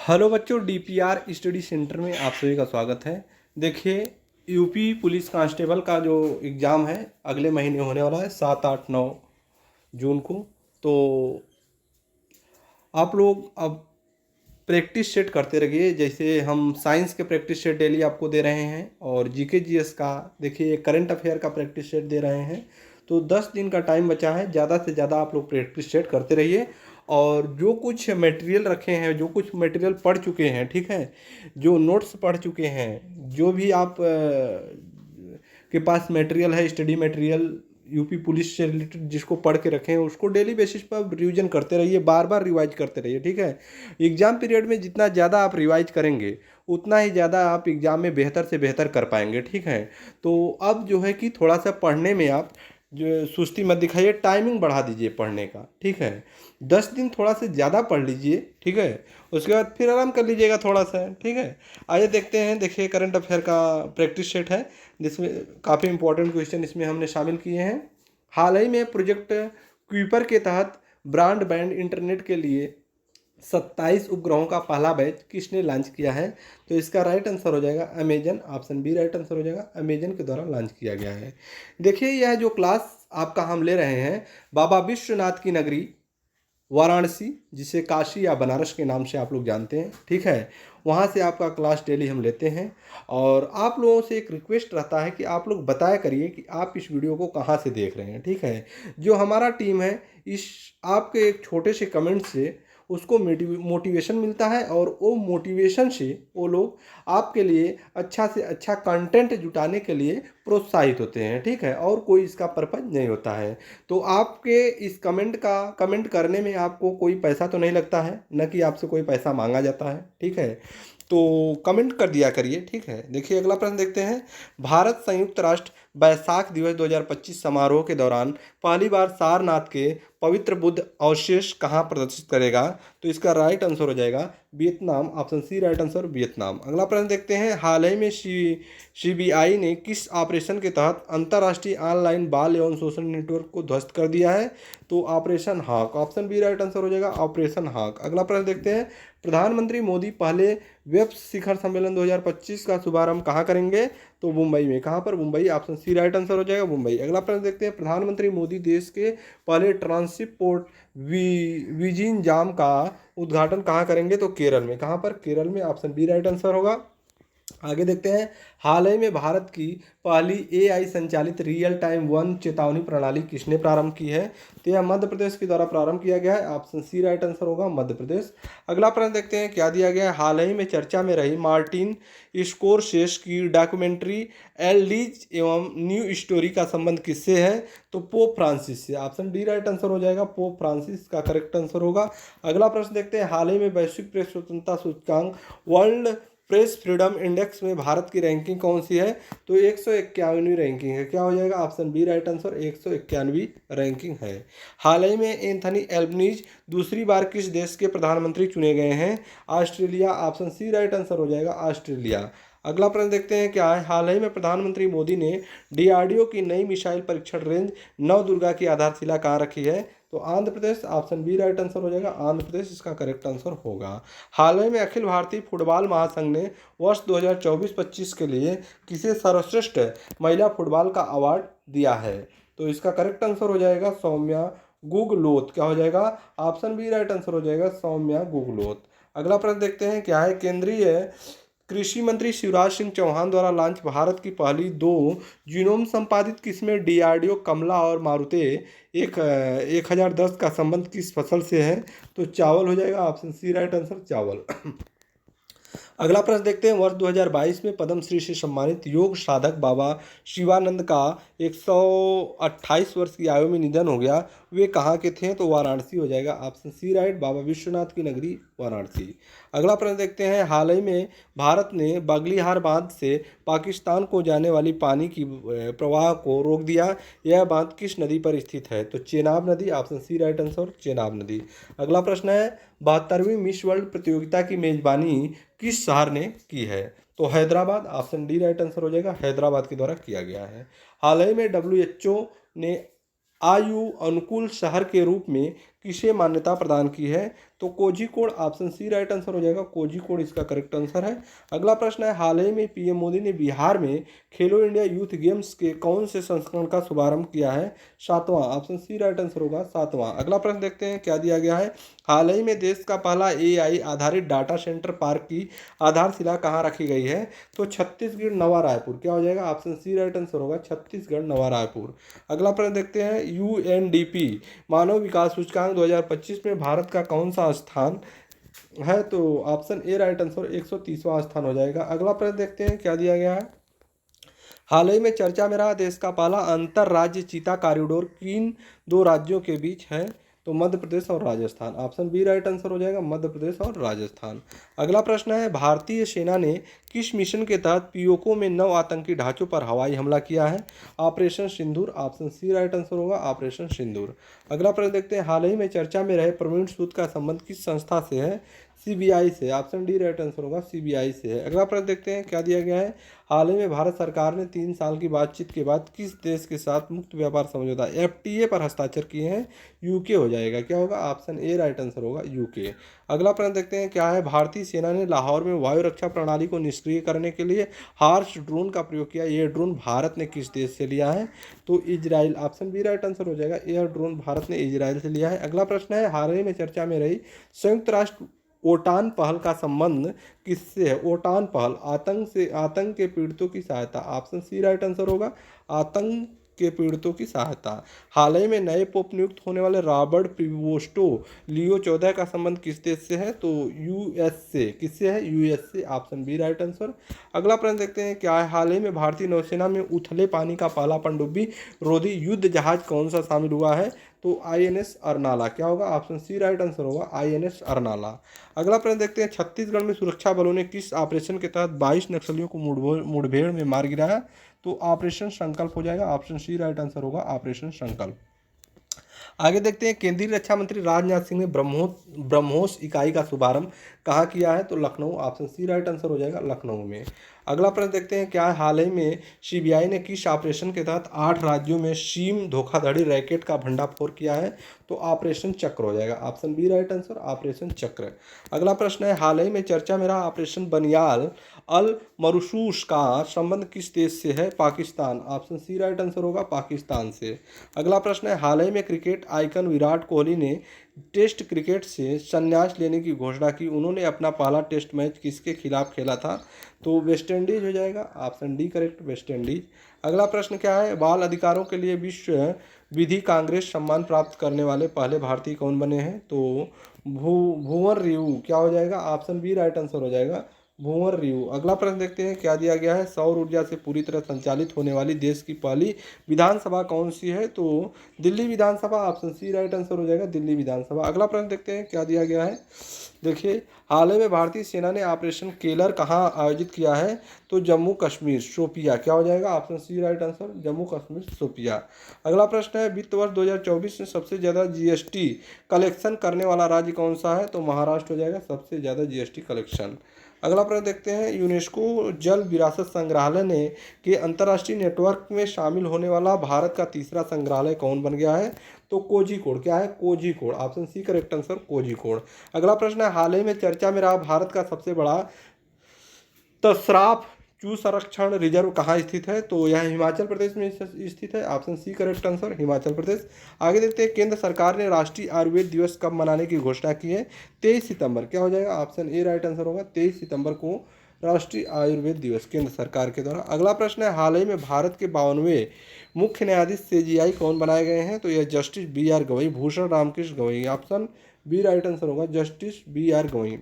Hello बच्चों, DPR study centre में आप सभी का स्वागत है। देखिए, यूपी पुलिस कांस्टेबल का जो एग्ज़ाम है अगले महीने होने वाला है 7, 8, 9 जून को। तो आप लोग अब प्रैक्टिस सेट करते रहिए। जैसे हम साइंस के प्रैक्टिस सेट डेली आपको दे रहे हैं और जीके जीएस का देखिए करंट अफेयर का प्रैक्टिस सेट दे रहे हैं। तो 10 दिन का टाइम बचा है, ज़्यादा से ज़्यादा आप लोग प्रैक्टिस सेट करते रहिए। और जो कुछ मटेरियल रखे हैं, जो कुछ मटेरियल पढ़ चुके हैं, ठीक है, जो नोट्स पढ़ चुके हैं, जो भी आप के पास मटेरियल है, स्टडी मटेरियल यूपी पुलिस से रिलेटेड जिसको पढ़ के रखे हैं, उसको डेली बेसिस पर रिवीजन करते रहिए, बार बार रिवाइज करते रहिए, ठीक है। एग्ज़ाम पीरियड में जितना ज़्यादा आप रिवाइज करेंगे उतना ही ज़्यादा आप एग्ज़ाम में बेहतर से बेहतर कर पाएंगे, ठीक है। तो अब जो है कि थोड़ा सा पढ़ने में आप जो सुस्ती मत दिखाइए, टाइमिंग बढ़ा दीजिए पढ़ने का, ठीक है। 10 दिन थोड़ा सा ज़्यादा पढ़ लीजिए, ठीक है। उसके बाद फिर आराम कर लीजिएगा थोड़ा सा, ठीक है। आइए देखते हैं। देखिए, करंट अफेयर का प्रैक्टिस सेट है जिसमें काफ़ी इंपॉर्टेंट क्वेश्चन इसमें हमने शामिल किए हैं। हाल ही में प्रोजेक्ट क्यूपर के तहत ब्रॉडबैंड इंटरनेट के लिए 27 उपग्रहों का पहला बैच किसने लॉन्च किया है? तो इसका राइट आंसर हो जाएगा Amazon. Option B right answer हो जाएगा, अमेजन के द्वारा लॉन्च किया गया है। देखिए, यह जो क्लास आपका हम ले रहे हैं बाबा विश्वनाथ की नगरी वाराणसी, जिसे काशी या बनारस के नाम से आप लोग जानते हैं, ठीक है, वहाँ से आपका क्लास डेली हम लेते हैं। और आप लोगों से एक रिक्वेस्ट रहता है कि आप लोग बताया करिए कि आप इस वीडियो को कहाँ से देख रहे हैं, ठीक है। जो हमारा टीम है, इस आपके एक छोटे से कमेंट से उसको मोटिवेशन मिलता है और वो मोटिवेशन से वो लोग आपके लिए अच्छा से अच्छा कंटेंट जुटाने के लिए प्रोत्साहित होते हैं, ठीक है। और कोई इसका पर्पज नहीं होता है। तो आपके इस कमेंट करने में आपको कोई पैसा तो नहीं लगता है, न कि आपसे कोई पैसा मांगा जाता है, ठीक है। तो कमेंट कर दिया करिए, ठीक है। देखिए, अगला प्रश्न देखते हैं। भारत संयुक्त राष्ट्र बैसाख दिवस 2025 समारोह के दौरान पहली बार सारनाथ के पवित्र बुद्ध अवशेष कहाँ प्रदर्शित करेगा? तो इसका राइट आंसर हो जाएगा Vietnam. Option C right answer, Vietnam. अगला प्रश्न देखते हैं। हाल ही में सीबीआई ने किस ऑपरेशन के तहत अंतर्राष्ट्रीय ऑनलाइन बाल यौन शोषण नेटवर्क को ध्वस्त कर दिया है? तो operation hawk. Option B right answer हो जाएगा, ऑपरेशन हॉक। अगला प्रश्न देखते हैं। प्रधानमंत्री मोदी पहले वेब शिखर सम्मेलन 2025 का शुभारंभ कहाँ करेंगे? तो मुंबई में। कहाँ पर? Mumbai. Option C right answer हो जाएगा, मुंबई। अगला प्रश्न देखते हैं। प्रधानमंत्री मोदी देश के पहले ट्रांसपोर्ट विजिन जाम का उद्घाटन कहाँ करेंगे? तो केरल में। कहाँ पर? केरल में। ऑप्शन बी राइट आंसर होगा। आगे देखते हैं। हाल ही में भारत की पहली एआई संचालित रियल टाइम वन चेतावनी प्रणाली किसने प्रारंभ की है? तो यह मध्य प्रदेश के द्वारा प्रारंभ किया गया है। ऑप्शन सी राइट आंसर होगा, मध्य प्रदेश। अगला प्रश्न देखते हैं। क्या दिया गया है? हाल ही में चर्चा में रही मार्टिन स्कोरसेस की डॉक्यूमेंट्री एल्डीज एवं न्यू स्टोरी का संबंध किससे है? तो पोप फ्रांसिस से। ऑप्शन डी राइट आंसर हो जाएगा, पोप फ्रांसिस का करेक्ट आंसर होगा। अगला प्रश्न देखते हैं। हाल ही में वैश्विक प्रेस स्वतंत्रता सूचकांक वर्ल्ड प्रेस फ्रीडम इंडेक्स में भारत की रैंकिंग कौन सी है? तो 191वीं रैंकिंग है। क्या हो जाएगा? ऑप्शन बी राइट आंसर, 191वीं रैंकिंग है। हाल ही में एंथनी एल्बनीज दूसरी बार किस देश के प्रधानमंत्री चुने गए हैं? Australia. Option C right answer हो जाएगा, ऑस्ट्रेलिया। अगला प्रश्न देखते हैं। क्या है? हाल ही में प्रधानमंत्री मोदी ने डीआरडीओ की नई मिसाइल परीक्षण रेंज नवदुर्गा की आधारशिला कहाँ रखी है? तो Andhra Pradesh. Option B right answer हो जाएगा, आंध्र प्रदेश इसका करेक्ट आंसर होगा। हाल ही में अखिल भारतीय फुटबॉल महासंघ ने वर्ष 2024-25 के लिए किसे सर्वश्रेष्ठ महिला फुटबॉल का अवार्ड दिया है? तो इसका करेक्ट आंसर हो जाएगा सौम्या गुगलोत। क्या हो जाएगा? ऑप्शन बी राइट आंसर हो जाएगा, सौम्या गुगलोत। अगला प्रश्न देखते हैं। क्या है? केंद्रीय कृषि मंत्री शिवराज सिंह चौहान द्वारा लॉन्च भारत की पहली 2 जीनोम संपादित किस्में डीआरडीओ कमला और मारुति 1010 का संबंध किस फसल से है? तो चावल हो जाएगा। ऑप्शन सी राइट आंसर, चावल। अगला प्रश्न देखते हैं। वर्ष 2022 में पद्मश्री से सम्मानित योग साधक बाबा शिवानंद का 128 वर्ष की आयु में निधन हो गया। वे कहाँ के थे? तो वाराणसी हो जाएगा। ऑप्शन सी राइट, बाबा विश्वनाथ की नगरी वाराणसी। अगला प्रश्न देखते हैं। हाल ही में भारत ने बगलिहार बांध से पाकिस्तान को जाने वाली पानी की प्रवाह को रोक दिया। यह बांध किस नदी पर स्थित है? तो चेनाब नदी। Option C right answer, Chenab नदी। अगला प्रश्न है। 72वीं मिस वर्ल्ड प्रतियोगिता की मेजबानी किस शहर ने की है? तो Hyderabad. Option D right answer हो जाएगा, हैदराबाद के द्वारा किया गया है। हाल ही में डब्ल्यूएचओ ने आयु अनुकूल शहर के रूप में किसे मान्यता प्रदान की है? तो Kozhikode, option C right answer हो जाएगा। कोझिकोड इसका करेक्ट आंसर है। अगला प्रश्न है, हाल ही में पीएम मोदी ने बिहार में खेलो इंडिया यूथ गेम्स के कौन से संस्करण का शुभारंभ किया है? 7वां, ऑप्शन सी राइट आंसर होगा 7वां। अगला प्रश्न देखते हैं क्या दिया गया है। हाल ही में देश का पहला एआई आधारित डाटा सेंटर पार्क की आधारशिला कहाँ रखी गई है? तो छत्तीसगढ़ नवा रायपुर। क्या हो जाएगा? ऑप्शन सी राइट आंसर होगा छत्तीसगढ़ नवा रायपुर। अगला प्रश्न देखते हैं, यूएनडीपी मानव विकास सूचकांक 2025 में भारत का कौन सा स्थान है? तो ऑप्शन ए राइट आंसर 130वां स्थान हो जाएगा। अगला प्रश्न देखते हैं क्या दिया गया है। हाल ही में चर्चा में रहा देश का पहला अंतर राज्य चीता कॉरिडोर किन दो राज्यों के बीच है? तो मध्य प्रदेश और Rajasthan. Option B right answer हो जाएगा मध्य प्रदेश और राजस्थान। अगला प्रश्न है, भारतीय सेना ने किस मिशन के तहत पीओके में 9 आतंकी ढांचों पर हवाई हमला किया है? ऑपरेशन सिंदूर। ऑप्शन सी राइट आंसर होगा ऑपरेशन सिंदूर। अगला प्रश्न देखते हैं, हाल ही में चर्चा में रहे प्रवीण सूद का संबंध किस संस्था से है? सीबीआई से। ऑप्शन डी राइट आंसर होगा सीबीआई से है। अगला प्रश्न देखते हैं क्या दिया गया है। हाल ही में भारत सरकार ने 3 साल की बातचीत के बाद किस देश के साथ मुक्त व्यापार समझौता एफटीए पर हस्ताक्षर किए हैं? यूके हो जाएगा। क्या होगा? ऑप्शन ए राइट आंसर होगा यूके। अगला प्रश्न देखते हैं क्या है। भारतीय सेना ने लाहौर में वायु रक्षा प्रणाली को निष्क्रिय करने के लिए हार्स ड्रोन का प्रयोग किया। ये ड्रोन भारत ने किस देश से लिया है? तो Israel. Option B right answer हो जाएगा। एयर ड्रोन भारत ने इजराइल से लिया है। अगला प्रश्न है, हाल ही में चर्चा में रही संयुक्त राष्ट्र ओटान पहल का संबंध किससे है? ओटान पहल आतंक के पीड़ितों की सहायता। ऑप्शन सी राइट आंसर होगा आतंक के पीड़ितों की सहायता। हाल ही में नए पोप नियुक्त होने वाले रॉबर्ट प्रिवोस्टो लियो 14 का संबंध किस देश से है? तो यूएस से। किससे है? यूएस से। Option B right answer. अगला प्रश्न देखते हैं क्या है। हाल ही में भारतीय नौसेना में उथले पानी का पहला पनडुब्बी रोधी युद्ध जहाज कौन सा शामिल हुआ है? तो आईएनएस अरनाला। क्या होगा? ऑप्शन सी राइट आंसर होगा आईएनएस अरनाला। अगला प्रश्न देखते हैं, छत्तीसगढ़ में सुरक्षा बलों ने किस ऑपरेशन के तहत 22 नक्सलियों को मुठभेड़ में मार गिराया? तो ऑपरेशन संकल्प हो जाएगा। ऑप्शन सी राइट आंसर होगा ऑपरेशन संकल्प। आगे देखते हैं, केंद्रीय रक्षा मंत्री राजनाथ सिंह ने ब्रह्मोस इकाई का शुभारंभ कहाँ किया है? तो Lucknow. Option C right answer हो जाएगा लखनऊ में। अगला प्रश्न देखते हैं क्या है। हाल ही में सीबीआई ने किस ऑपरेशन के तहत 8 राज्यों में सिम धोखाधड़ी रैकेट का भंडाफोड़ किया है? तो ऑपरेशन चक्र हो जाएगा। Option B right answer operation Chakra. अगला प्रश्न है, हाल ही में चर्चा में रहा ऑपरेशन बनियाल अल मरसूस का संबंध किस देश से है? Pakistan. Option C right answer होगा पाकिस्तान से। अगला प्रश्न है, हाल ही में क्रिकेट आइकन विराट कोहली ने टेस्ट क्रिकेट से संन्यास लेने की घोषणा की। उन्होंने अपना पहला टेस्ट मैच किसके खिलाफ खेला था? तो वेस्ट इंडीज हो जाएगा। Option D correct West Indies. अगला प्रश्न क्या है। बाल अधिकारों के लिए विश्व विधि कांग्रेस सम्मान प्राप्त करने वाले पहले भारतीय कौन बने हैं? तो भुवन रिवु। क्या हो जाएगा? ऑप्शन बी राइट आंसर हो जाएगा भुवन रिवु। अगला प्रश्न देखते हैं क्या दिया गया है। सौर ऊर्जा से पूरी तरह संचालित होने वाली देश की पहली विधानसभा कौन सी है? तो दिल्ली विधानसभा। ऑप्शन सी राइट आंसर हो जाएगा दिल्ली विधानसभा। अगला प्रश्न देखते हैं क्या दिया गया है। देखिए, हाल ही में भारतीय सेना ने ऑपरेशन केलर कहाँ आयोजित किया है? तो जम्मू कश्मीर शोपिया। क्या हो जाएगा? Option C right answer Jammu Kashmir Shopian. अगला प्रश्न है, वित्त वर्ष 2024 में सबसे ज़्यादा जीएसटी कलेक्शन करने वाला राज्य कौन सा है? तो महाराष्ट्र हो जाएगा सबसे ज़्यादा जीएसटी कलेक्शन। अगला प्रश्न देखते हैं, यूनेस्को जल विरासत संग्रहालय ने के अंतर्राष्ट्रीय नेटवर्क में शामिल होने वाला भारत का तीसरा संग्रहालय कौन बन गया है? तो कोझिकोड। क्या है? Kozhikode. Option C correct answer Kozhikode. अगला प्रश्न है, हाल ही में चर्चा में रहा भारत का सबसे बड़ा तसराफ चू संरक्षण रिजर्व कहाँ स्थित है? तो यह हिमाचल प्रदेश में स्थित है। Option C correct answer Himachal Pradesh. आगे देखते हैं, केंद्र सरकार ने राष्ट्रीय आयुर्वेद दिवस कब मनाने की घोषणा की है? 23 सितंबर। क्या हो जाएगा? ऑप्शन ए राइट आंसर होगा 23 सितंबर को राष्ट्रीय आयुर्वेद दिवस केंद्र सरकार के द्वारा। अगला प्रश्न है, हाल ही में भारत के 52वें मुख्य न्यायाधीश सीजेआई कौन बनाए गए हैं? तो यह justice B R Gavai, Bhushan Ramakrishna Gavai. Option B right answer होगा जस्टिस बी आर गवई।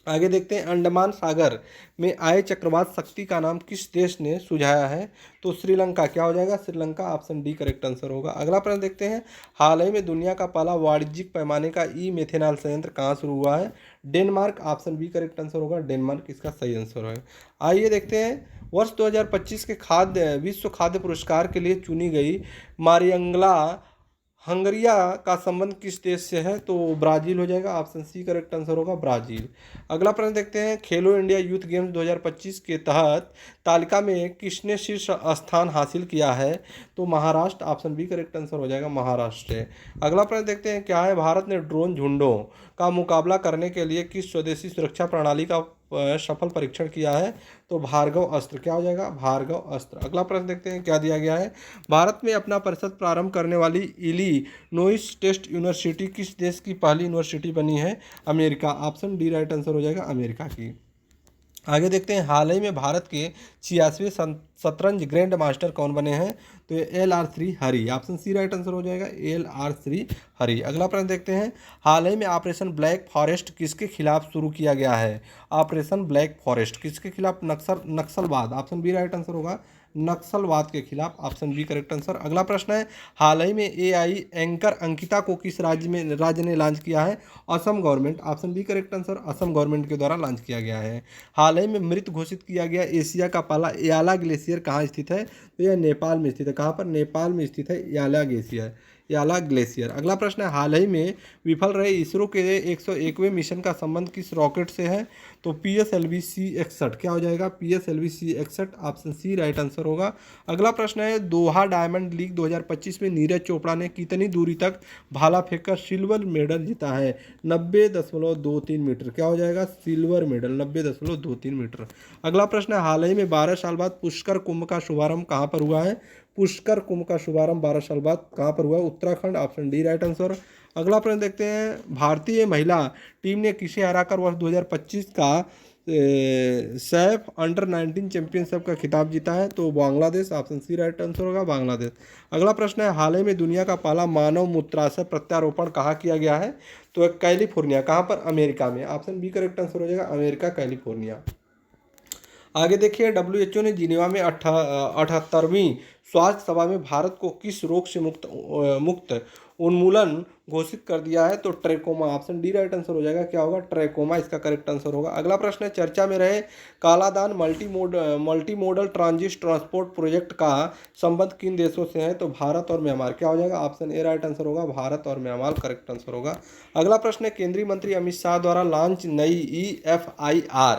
आगे देखते हैं, अंडमान सागर में आए चक्रवात शक्ति का नाम किस देश ने सुझाया है? तो श्रीलंका। क्या हो जाएगा? Sri Lanka. Option D correct answer होगा। अगला प्रश्न देखते हैं, हाल ही में दुनिया का पहला वाणिज्यिक पैमाने का ई मेथेनॉल संयंत्र कहाँ शुरू हुआ है? Denmark. Option B correct answer होगा डेनमार्क इसका सही आंसर है। आइए देखते हैं, वर्ष 2025 के विश्व खाद्य पुरस्कार के लिए चुनी गई मारियंगला हंगरिया का संबंध किस देश से है? तो ब्राज़ील हो जाएगा, ऑप्शन सी करेक्ट आंसर होगा ब्राज़ील। अगला प्रश्न देखते हैं, खेलो इंडिया यूथ गेम्स 2025 के तहत तालिका में किसने शीर्ष स्थान हासिल किया है? तो Maharashtra, option B correct answer हो जाएगा महाराष्ट्र। अगला प्रश्न देखते हैं, क्या है, भारत ने ड्रोन झुंडों का मुकाबला करने के लिए किस स्वदेशी सुरक्षा प्रणाली का सफल परीक्षण किया है? तो भार्गव अस्त्र, क्या हो जाएगा, भार्गव अस्त्र। अगला प्रश्न देखते हैं, क्या दिया गया है, भारत में अपना परिषद प्रारंभ करने वाली इलिनोइस टेस्ट यूनिवर्सिटी किस देश की पहली यूनिवर्सिटी बनी है? America, option D right answer हो जाएगा अमेरिका की। आगे देखते हैं, हाल ही में भारत के 86वें शतरंज ग्रैंड मास्टर कौन बने हैं? तो ये LR3 हरी, ऑप्शन सी राइट आंसर हो जाएगा LR3 हरी। अगला प्रश्न देखते हैं, हाल ही में ऑपरेशन ब्लैक फॉरेस्ट किसके खिलाफ शुरू किया गया है? ऑपरेशन ब्लैक फॉरेस्ट किसके खिलाफ? नक्सलवाद, ऑप्शन बी राइट आंसर होगा नक्सलवाद के खिलाफ, ऑप्शन बी करेक्ट आंसर। अगला प्रश्न है, हाल ही में AI एंकर अंकिता को किस राज्य ने लॉन्च किया है? Assam government, option B correct answer, Assam government के द्वारा लॉन्च किया गया है। हाल ही में मृत घोषित किया गया एशिया का पहला याला ग्लेशियर कहाँ स्थित है? तो यह नेपाल में स्थित है। कहाँ पर? नेपाल में स्थित है याला ग्लेशियर। अगला प्रश्न है, हाल ही में विफल रहे इसरो के 101वें मिशन का संबंध किस रॉकेट से है? तो PSLV C61, क्या हो जाएगा, PSLV C61, option C right answer होगा। अगला प्रश्न है, दोहा डायमंड लीग 2025 में नीरज चोपड़ा ने कितनी दूरी तक भाला फेंक कर सिल्वर मेडल जीता है? 90.23 मीटर, क्या हो जाएगा, सिल्वर मेडल 90.23 मीटर। अगला प्रश्न है, हाल ही में 12 साल बाद पुष्कर कुंभ का शुभारंभ कहाँ पर हुआ है? पुष्कर कुंभ का शुभारंभ 12 साल बाद कहाँ पर हुआ? Uttarakhand, option D right answer. अगला प्रश्न देखते हैं, भारतीय महिला टीम ने किसे हराकर वर्ष 2025 का सैफ अंडर-19 चैंपियनशिप का खिताब जीता है? तो Bangladesh, option C right answer होगा बांग्लादेश। अगला प्रश्न है, हाल ही में दुनिया का पहला मानव मूत्राशय प्रत्यारोपण कहाँ किया गया है? तो कैलिफोर्निया, कहाँ पर? अमेरिका में, ऑप्शन बी करेक्ट आंसर हो जाएगा अमेरिका, कैलिफोर्निया। आगे देखिए, WHO ने जिनेवा में 78वीं स्वास्थ्य सभा में भारत को किस रोग से मुक्त उन्मूलन घोषित कर दिया है? तो trachoma, option D right answer हो जाएगा, क्या होगा, ट्रैकोमा इसका करेक्ट आंसर होगा। अगला प्रश्न है, चर्चा में रहे कालादान मल्टीमोडल ट्रांसपोर्ट प्रोजेक्ट का संबंध किन देशों से है? तो भारत और म्यांमार, क्या हो जाएगा, ऑप्शन ए राइट आंसर होगा, भारत और म्यांमार करेक्ट आंसर होगा। अगला प्रश्न है, केंद्रीय मंत्री अमित शाह द्वारा लॉन्च नई EFIR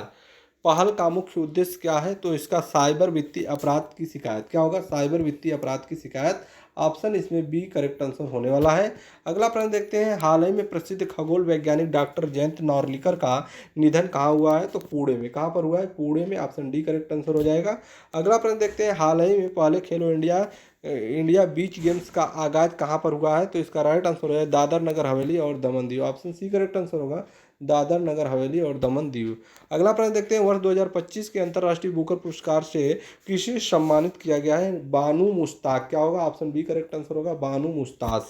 पहल का मुख्य उद्देश्य क्या है? तो इसका साइबर वित्तीय अपराध की शिकायत, क्या होगा, साइबर वित्तीय अपराध की शिकायत, ऑप्शन इसमें बी करेक्ट आंसर होने वाला है। अगला प्रश्न देखते हैं, हाल ही में प्रसिद्ध खगोल वैज्ञानिक डॉक्टर जयंत नार्लिकर का निधन कहाँ हुआ है? तो पुणे में, कहाँ पर हुआ है? पुणे में, ऑप्शन डी करेक्ट आंसर हो जाएगा। अगला प्रश्न देखते हैं, हाल ही में पहले खेलो इंडिया बीच गेम्स का आगाज कहाँ पर हुआ है? तो इसका राइट आंसर है दादर नगर हवेली और Daman Diu, option C correct answer होगा दादर नगर हवेली और दमन दीव। अगला प्रश्न देखते हैं, वर्ष 2025 के अंतर्राष्ट्रीय बुकर पुरस्कार से किसे सम्मानित किया गया है? बानू मुश्ताक, क्या होगा, ऑप्शन बी करेक्ट आंसर होगा बानू मुश्ताक।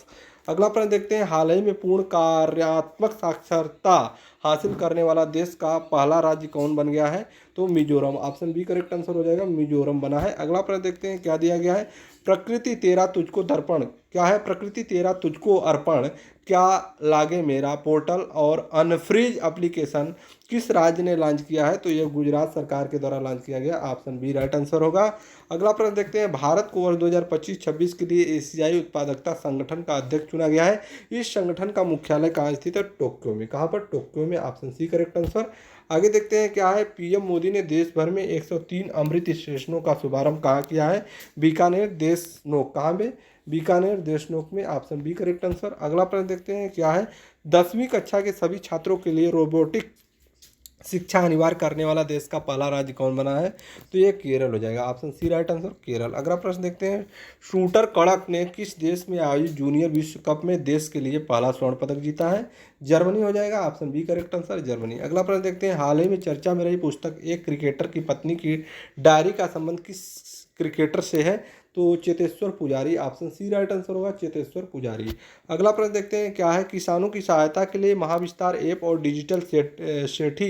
अगला प्रश्न देखते हैं, हाल ही में पूर्ण कार्यात्मक साक्षरता हासिल करने वाला देश का पहला राज्य कौन बन गया है? तो Mizoram, option B correct answer हो जाएगा मिजोरम बना है। अगला प्रश्न देखते हैं, क्या दिया गया है, प्रकृति तेरा तुझको दर्पण, क्या है, प्रकृति तेरा तुझको अर्पण क्या लागे मेरा पोर्टल और अनफ्रीज एप्लीकेशन किस राज्य ने लॉन्च किया है? तो यह गुजरात सरकार के द्वारा लॉन्च किया गया, ऑप्शन बी राइट आंसर होगा। अगला प्रश्न देखते हैं, भारत को वर्ष 2025-26 के लिए एशियाई उत्पादकता संगठन का अध्यक्ष चुना गया है। इस संगठन का मुख्यालय कहाँ स्थित है? टोक्यो में, कहाँ पर? टोक्यो में, ऑप्शन सी करेक्ट आंसर। आगे देखते हैं, क्या है, PM मोदी ने देश भर में 103 अमृत स्टेशनों का शुभारंभ कहाँ किया है? बीकानेर देशनोक, कहाँ में? बीकानेर देशनोक में, ऑप्शन बी करेक्ट आंसर। अगला प्रश्न देखते हैं, क्या है, 10वीं कक्षा के सभी छात्रों के लिए रोबोटिक शिक्षा अनिवार्य करने वाला देश का पहला राज्य कौन बना है? तो ये केरल हो जाएगा, option C right answer Kerala. अगला प्रश्न देखते हैं, शूटर कड़क ने किस देश में आयोजित जूनियर विश्व कप में देश के लिए पहला स्वर्ण पदक जीता है? जर्मनी हो जाएगा, option B correct answer Germany. अगला प्रश्न देखते हैं, हाल ही में चर्चा में रही पुस्तक एक क्रिकेटर की पत्नी की डायरी का संबंध किस क्रिकेटर से है? तो चेतेश्वर पुजारी, ऑप्शन सी राइट आंसर होगा चेतेश्वर पुजारी। अगला प्रश्न देखते हैं, क्या है, किसानों की सहायता के लिए महाविस्तार ऐप और डिजिटल सेठी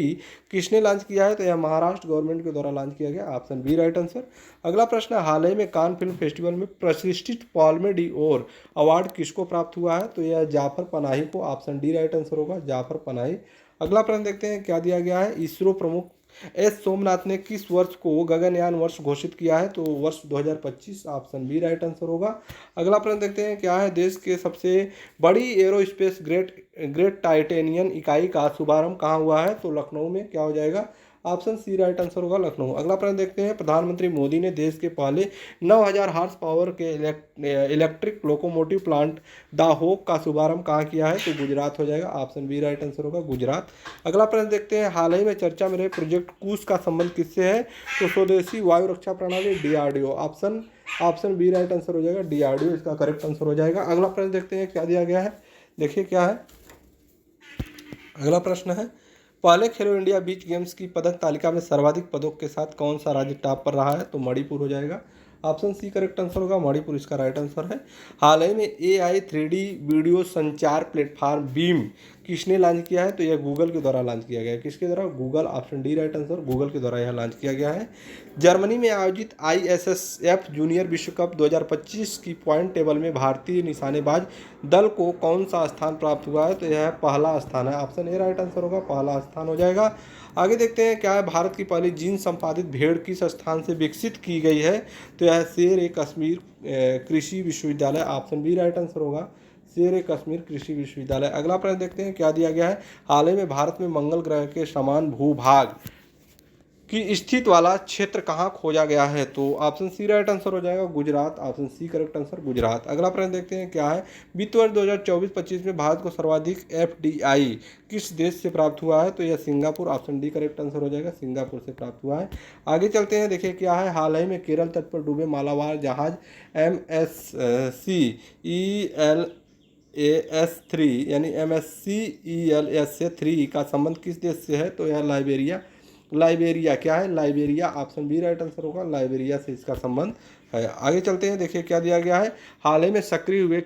किसने लॉन्च किया है? तो यह महाराष्ट्र गवर्नमेंट के द्वारा लॉन्च किया गया, ऑप्शन बी राइट आंसर। अगला प्रश्न है, हाल ही में कान फिल्म फेस्टिवल में प्रतिष्ठित पाल्मे डी ओर अवार्ड किसको प्राप्त हुआ है? तो यह जाफर पनाही को, ऑप्शन डी राइट आंसर होगा जाफर पनाही। अगला प्रश्न देखते हैं, क्या दिया गया है, इसरो प्रमुख एस सोमनाथ ने किस वर्ष को गगनयान वर्ष घोषित किया है? तो वर्ष 2025, ऑप्शन बी राइट आंसर होगा। अगला प्रश्न देखते हैं, क्या है देश के सबसे बड़ी एरोस्पेस ग्रेट ग्रेट टाइटेनियम इकाई का शुभारंभ कहाँ हुआ है? तो लखनऊ में। क्या हो जाएगा? ऑप्शन सी राइट आंसर होगा, लखनऊ। अगला प्रश्न देखते हैं, प्रधानमंत्री मोदी ने देश के पहले 9000 हॉर्स पावर के इलेक्ट्रिक लोकोमोटिव प्लांट दाहोक का शुभारंभ कहाँ किया है? तो गुजरात हो जाएगा, ऑप्शन बी राइट आंसर होगा, गुजरात। अगला प्रश्न देखते हैं, हाल ही में चर्चा में रहे प्रोजेक्ट कूस का संबंध किससे है? तो स्वदेशी वायु रक्षा प्रणाली DRDO, option B right answer हो जाएगा, डीआरडीओ इसका करेक्ट आंसर हो जाएगा। अगला प्रश्न देखते हैं क्या दिया गया है, देखिए क्या है। अगला प्रश्न है, पहले खेलो इंडिया बीच गेम्स की पदक तालिका में सर्वाधिक पदकों के साथ कौन सा राज्य टॉप पर रहा है? तो मणिपुर हो जाएगा, ऑप्शन सी करेक्ट आंसर होगा, मणिपुर इसका राइट आंसर है। हाल ही में AI 3D वीडियो संचार प्लेटफॉर्म बीम किसने लॉन्च किया है? तो यह गूगल के द्वारा लॉन्च किया गया है। किसके द्वारा? Google, option D right answer, Google के द्वारा यह लॉन्च किया गया है। जर्मनी में आयोजित ISSF जूनियर विश्व कप 2025 की पॉइंट टेबल में भारतीय निशानेबाज दल को कौन सा स्थान प्राप्त हुआ है? तो यह पहला स्थान है, ऑप्शन ए राइट आंसर होगा, पहला स्थान हो जाएगा। आगे देखते हैं, क्या है भारत की पहली जीन संपादित भेड़ किस स्थान से विकसित की गई है? तो यह शेर-ए-कश्मीर कृषि विश्वविद्यालय, ऑप्शन बी राइट आंसर होगा, शेर-ए-कश्मीर कृषि विश्वविद्यालय। अगला प्रश्न देखते हैं, क्या दिया गया है, हाल ही में भारत में मंगल ग्रह के समान भूभाग की स्थित वाला क्षेत्र कहाँ खोजा गया है? तो ऑप्शन सी राइट आंसर हो जाएगा, Gujarat, option C correct answer, Gujarat. अगला प्रश्न देखते हैं, क्या है वित्त वर्ष 2024-25 में भारत को सर्वाधिक FDI किस देश से प्राप्त हुआ है? तो यह Singapore, option D correct answer हो जाएगा, सिंगापुर से प्राप्त हुआ है। आगे चलते हैं, देखिए क्या है, हाल ही में केरल तट पर डूबे मालाबार जहाज MSC ELAS-3 यानी MSC ELAS-3 का संबंध किस देश से है? तो यह लाइबेरिया क्या है? Liberia, option B right answer होगा, लाइबेरिया से इसका संबंध है। आगे चलते हैं, देखिए क्या दिया गया है, हाल ही में सक्रिय हुए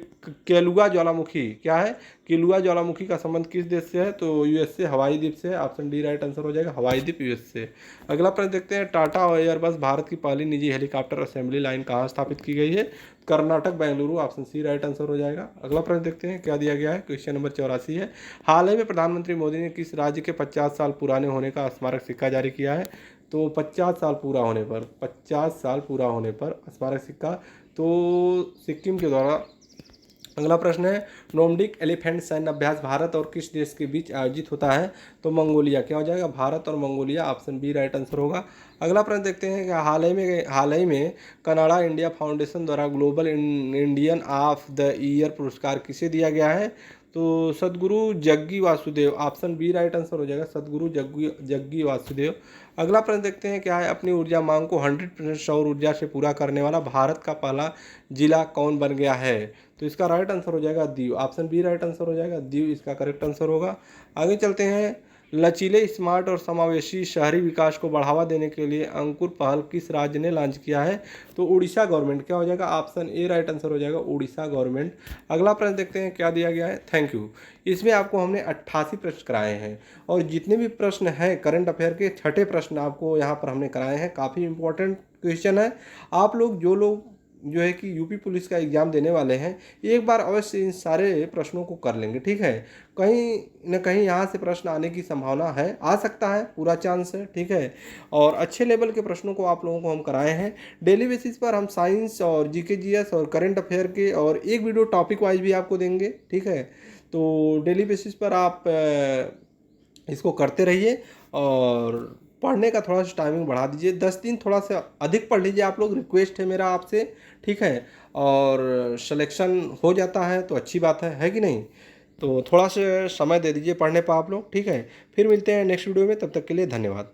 केलुआ ज्वालामुखी, क्या है केलुआ ज्वालामुखी का संबंध किस देश से है? तो यूएस से, हवाई द्वीप से, ऑप्शन डी राइट आंसर हो जाएगा, हवाई द्वीप यूएस से। अगला प्रश्न देखते हैं, टाटा और एयरबस भारत की पहली निजी हेलीकॉप्टर असेंबली लाइन कहाँ स्थापित की गई है? Karnataka, Bengaluru, option C right answer हो जाएगा। अगला प्रश्न देखते हैं, क्या दिया गया है, क्वेश्चन नंबर 84 है, हाल ही में प्रधानमंत्री मोदी ने किस राज्य के 50 साल पुराने होने का स्मारक सिक्का जारी किया है? तो 50 साल पूरा होने पर स्मारक सिक्का तो सिक्किम के द्वारा। अगला प्रश्न है, नोमडिक एलिफेंट सैन्य अभ्यास भारत और किस देश के बीच आयोजित होता है? तो मंगोलिया, क्या हो जाएगा, भारत और Mongolia, option B right answer होगा। अगला प्रश्न देखते हैं कि हाल ही में कनाडा इंडिया फाउंडेशन द्वारा global Indian of the year पुरस्कार किसे दिया गया है? तो Sadhguru Jaggi Vasudev, option B right answer हो जाएगा, सदगुरु जग्गी वासुदेव। अगला प्रश्न देखते हैं, क्या है अपनी ऊर्जा मांग को 100% सौर ऊर्जा से पूरा करने वाला भारत का पहला जिला कौन बन गया है? तो इसका राइट आंसर हो जाएगा Diu, option B right answer हो जाएगा, दीव इसका करेक्ट आंसर होगा। आगे चलते हैं, लचीले, स्मार्ट और समावेशी शहरी विकास को बढ़ावा देने के लिए अंकुर पहल किस राज्य ने लॉन्च किया है? तो उड़ीसा गवर्नमेंट, क्या हो जाएगा, ऑप्शन ए राइट आंसर हो जाएगा, उड़ीसा गवर्नमेंट। अगला प्रश्न देखते हैं, क्या दिया गया है, थैंक यू। इसमें आपको हमने 88 प्रश्न कराए हैं और जितने भी प्रश्न हैं करंट अफेयर के 6ठे प्रश्न आपको यहाँ पर हमने कराए हैं। काफ़ी इंपॉर्टेंट क्वेश्चन है। आप लोग जो है कि यूपी पुलिस का एग्ज़ाम देने वाले हैं, एक बार अवश्य इन सारे प्रश्नों को कर लेंगे, ठीक है। कहीं न कहीं यहाँ से प्रश्न आने की संभावना है, आ सकता है, पूरा चांस है, ठीक है। और अच्छे लेवल के प्रश्नों को आप लोगों को हम कराए हैं। डेली बेसिस पर हम साइंस और जीके जीएस और करंट अफेयर के और एक वीडियो टॉपिक वाइज भी आपको देंगे, ठीक है। तो डेली बेसिस पर आप इसको करते रहिए और पढ़ने का थोड़ा सा टाइमिंग बढ़ा दीजिए, 10 दिन थोड़ा सा अधिक पढ़ लीजिए आप लोग, रिक्वेस्ट है मेरा आपसे, ठीक है। और सिलेक्शन हो जाता है तो अच्छी बात है कि नहीं। तो थोड़ा सा समय दे दीजिए पढ़ने पर आप लोग, ठीक है। फिर मिलते हैं नेक्स्ट वीडियो में, तब तक के लिए धन्यवाद।